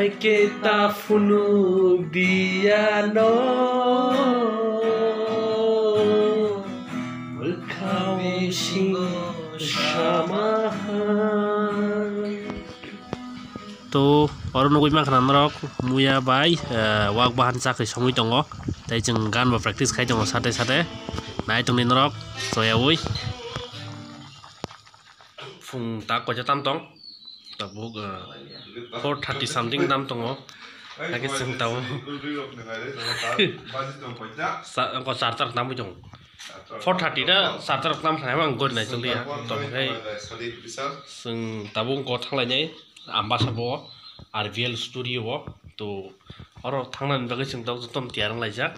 kita funu dia no berkawin bersama. To orang nunggu makan rok muya bay wak bahan sakri samui tongo tai jeng gan ba practice khai tongo sate nai tong nin rok soya wui fung tak ko jatam tong tabuk 4:30 something tam tongo lagi sing tau ko sartar tam jong 4:30 da sartar tam khai bang god nai choli ya to kai sing tabung ko thanglai nyai amba sabo RVL studio bo to oro thangnan bagai sing tau tom tiarang laijak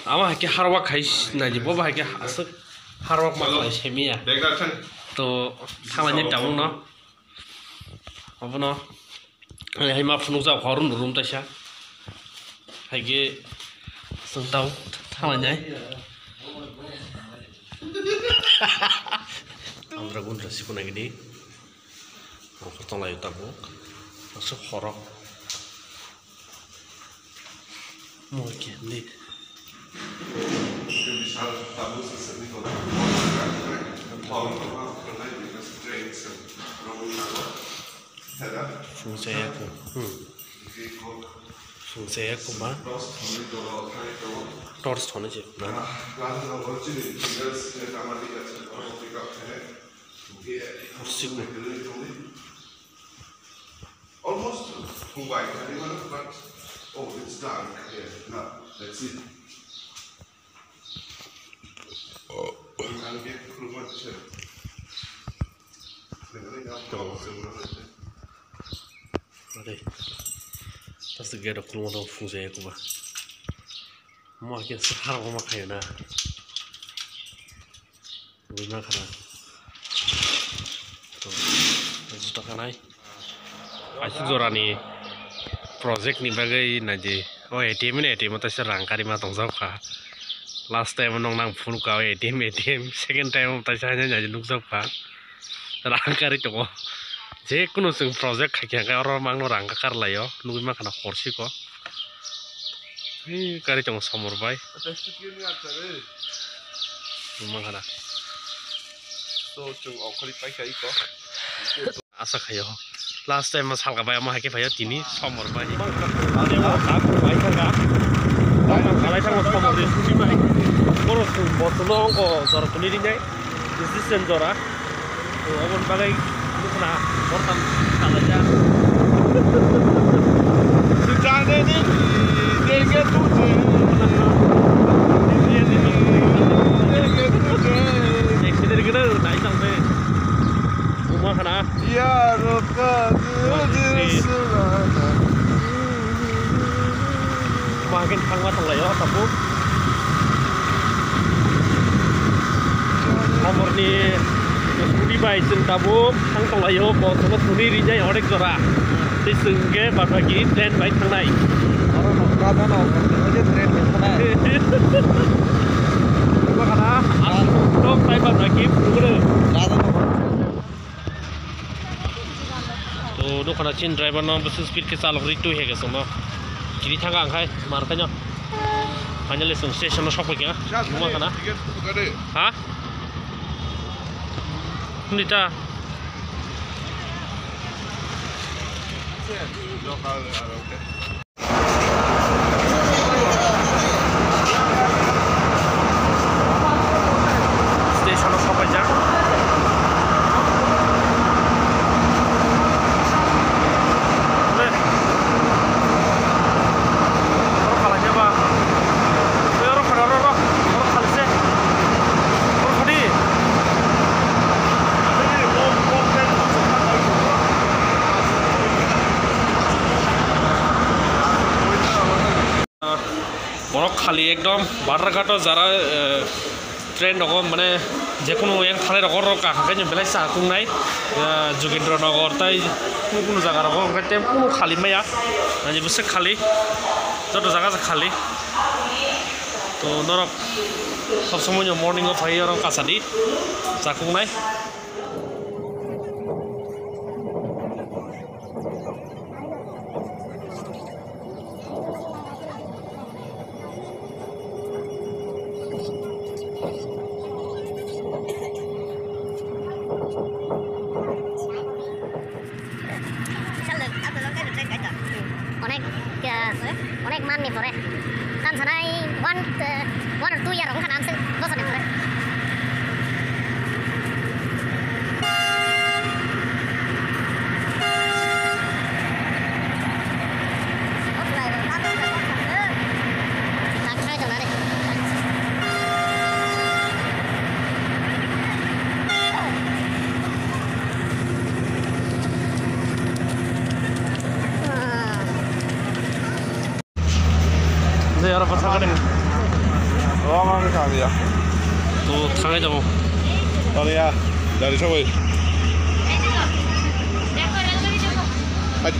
ama ke harwa khais na je bo ba ke asuk harwa ma lai semia to thanglai tabung no abono hai ma phunu za khorun rum ta sha hai ge sing tau thanglai nyai amra gun rasi puna gini tong lai tabuk masuk horok mungkin nih fungsi aku mah torch thono je na almost white, but oh, it's dark. Yeah, no, that's it. I'll get through my chair. Tas the get of Clue of Fuse Kuba. Market Sahara Makayana. We not gonna. Asyik zorani project ni bagai naji. Oh ATM ta serang kari ma tong ka. Last time nong nang phone ka ATM, second time ta sa nya nuk ka. Rang kari to. Je kuno sing project kha ka ro mang no rang ka kar layo. Nuk ma kana khorsi ko. Kari tong samur bai. Mang kana. So chung okali pai kai ko. Asa khayo. Last time mas halka bayar mah ke bayar tini somor bayi. Ya Rabbi, makin hangat lah ya tabu. Nomor ni di bayi tabu hang lah ya, kalau semua suri rinjai orang zora. Di sengge bagi train bayi tanai. orang nongkrong aja train naik. Makanya asal bayi bagi pura. तो दो खाना चीन driver ना बस speed के साथ रिटू है कैसे ना किरी था का अंकाय मारता ना फाइनली स्टेशन में शॉप हो गया घुमा खाना हाँ नीता स्टेशन में शॉप हो जा खाली एकदम बारघाटो जरा ट्रेन दङ माने जेकुनु yang थाले रगर का हाखायनो बेलाय साकुंनाय जोगेन्द्र नगर ताय कुनु जागा रग ओंखाय टेम्पु खाली माया माने बसे खाली जतो जागा खाली तो नरक सब समय मर्निंग अफ फायो र कासादि साकुंनाय অনেক অনেক মান নি পরে কান সানাই 1 or 2 year রং খান আনছে বছরে পরে 여러분 사가래 Orang kali ya. 또 당해자고 Kali ya. Dari sawit.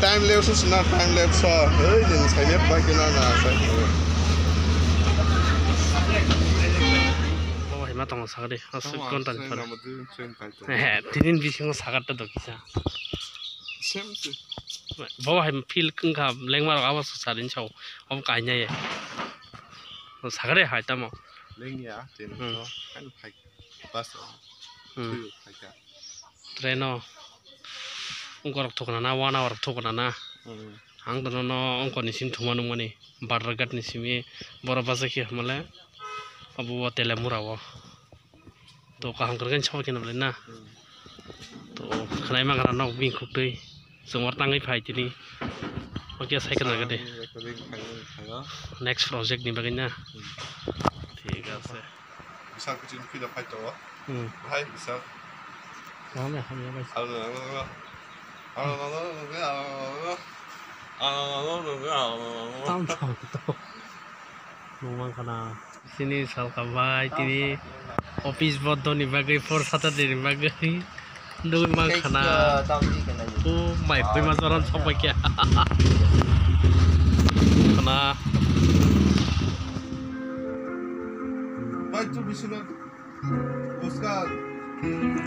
Time lapse is not time lapse. Hey, jangan saya pakai kena saya. 얼마 동안 사가래 아스 건단 뻔 Same 예 디딘 비싱 사갔다 도 기사 바wa hem feel 끈가 랭마로 아버서 사린 쳐 엄까냐 예 사가래 하이다 뭐 Lengnya, jenis kan pakai pas. Pakai. 트레너 엉거락 토거나 와나와락 토거나 항도노 엉거니 신토마누마니 바르갓니 시미 버라바사키 하말레 아부와 텔레무라워 또 가항거긴 쳐버기는 몰랐나 또 하나의 망가라 나 윙쿡들 정말 땅의 파이티니 어깨 사이클 나가대 next project nih bagiannya tiga se Bisa kecil kita pakai tahu. Hai bisa. mana hanya mas tahu memang karena sini salkabai tini office bodo nih bagai for Saturday nih bagai dulu memang karena my boy mas orang sampai kia karena Baik tu bisa nak. Oscar.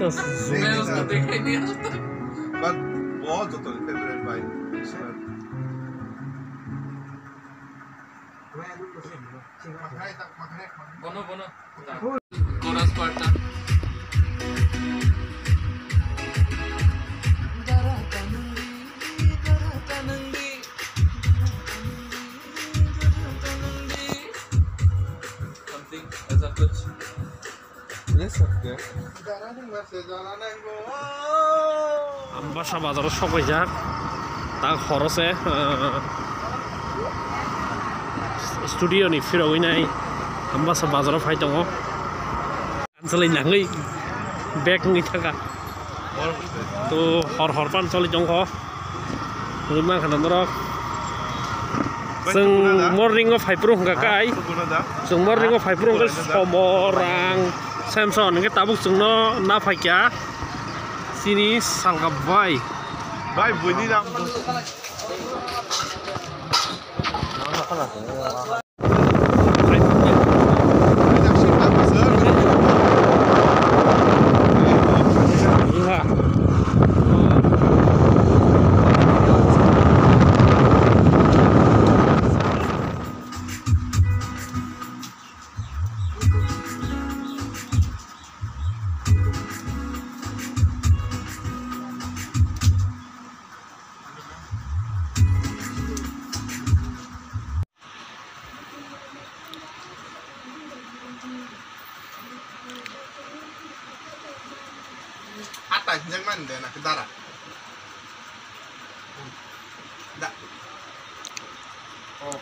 terus But बहुत होता है favourite bike coarse पार्टा something ऐसा कुछ ले सकते हैं আমবাসা বাজারও সবাই যাক তা খরচে স্টুডিও নি ফিরাওই নাই আমবাসা বাজারাव ফাই दङ আঞ্চলিক নাङै बेगनि थाखा তো हर पानचलि दङ मा खालामदों र' जों मर्निंआव फाइब्र' हंगाकाय जों मर्निंआव फाइब्र' हंगा समरang Samson nge tabuk जोंनो ना फाइkia sini salkabai भाई बुनी ना Atas jangan deh nak darah. Dah. Oh.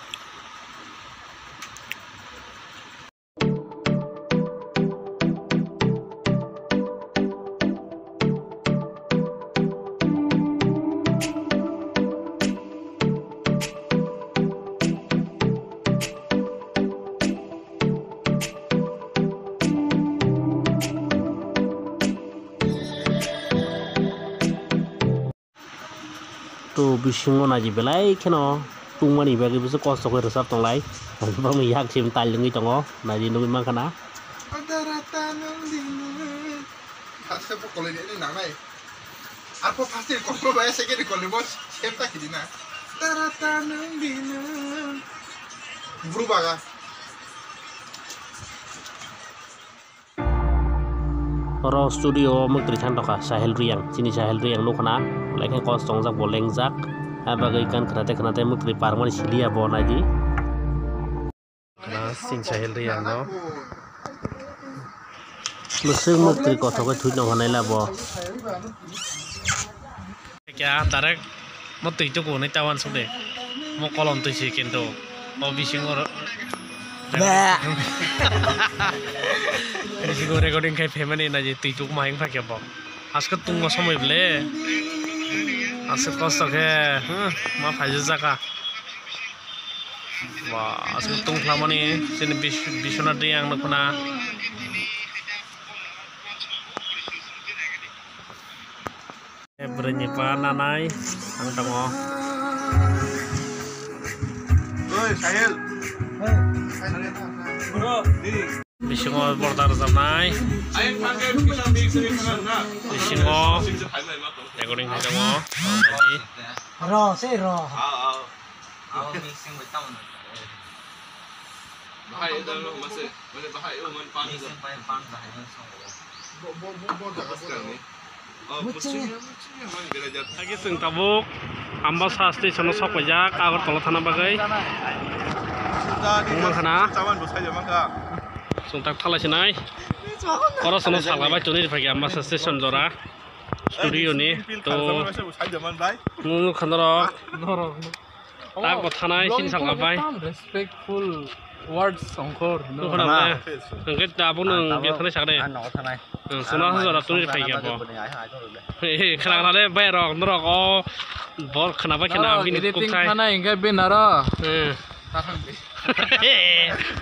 তো বিশিঙ্গ নাজি বেলাই কেন টুংমানি বাকি bisa কষ্ট করে সব তংলাই bang mi yak sim tal lengi tongo naji nungi mangkana Ada rata nang dinu. Pasti pun kalau ini namai. Apa pasti kalau bayar saya kira kalau bos siapa kiri na. Ada rata nang dinu. Berubah kan? ro studio mukri chan toka Sahel Riang sini Sahel Riang nukana leken kostong jak boleng jak Abagai ikan kenate mukli parmon silia bon aji. Nah, sing sahil riang no. Lusung mukli kotor ke tujuh nongan nela bo. Kya tarik mukli itu ko nih tawan sudah. Mau kolom tuh sih kento. Mau bisingor. Bisingor recording kayak family aja tujuh main pakai bo. Asal tunggu sampai beli. Asal kosong ke, maaf aja zaka. Wah, asal tunggu lama nih, sini bisona yang nak kena. Berani pananai, angkat mo. Oi, Sahil. Bro, di. Bisingor portar zamai. Bisingor. Recording kita mo. Raw, say raw. mixing với tông bahaya dah lo masih boleh bahaya umum pan mixing pan bahaya semua lagi sing tabuk ambasa station sok wajak agar tolong tanah bagai mana suntak thalah sinai kalau sono salah baca ni bagi ambasa station dora studio ni to nunu khandara tak bothanai sin salah bai respectful words songkor no khana ngket ta bunung ge thanai sakde sono dora tuni bagi apa khana khana le bai rok norok o bol khana ba khana bini kukai khana inga benara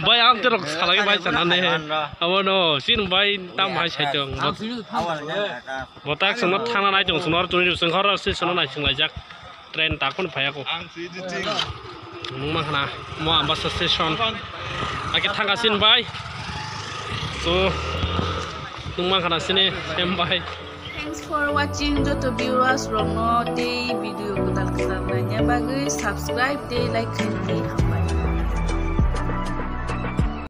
bai am terok salah ge bai sanane abono sin bai tam hai sai jong botak sono thana nai jong sono tuni sengkhor si sono nai singlajak tren takun bhaya ko nungma khana mo ambasa station ake thangasin bai so nungma khana sini sem bai. Thanks for watching joto viewers rono day video budal kesananya bagus subscribe day like and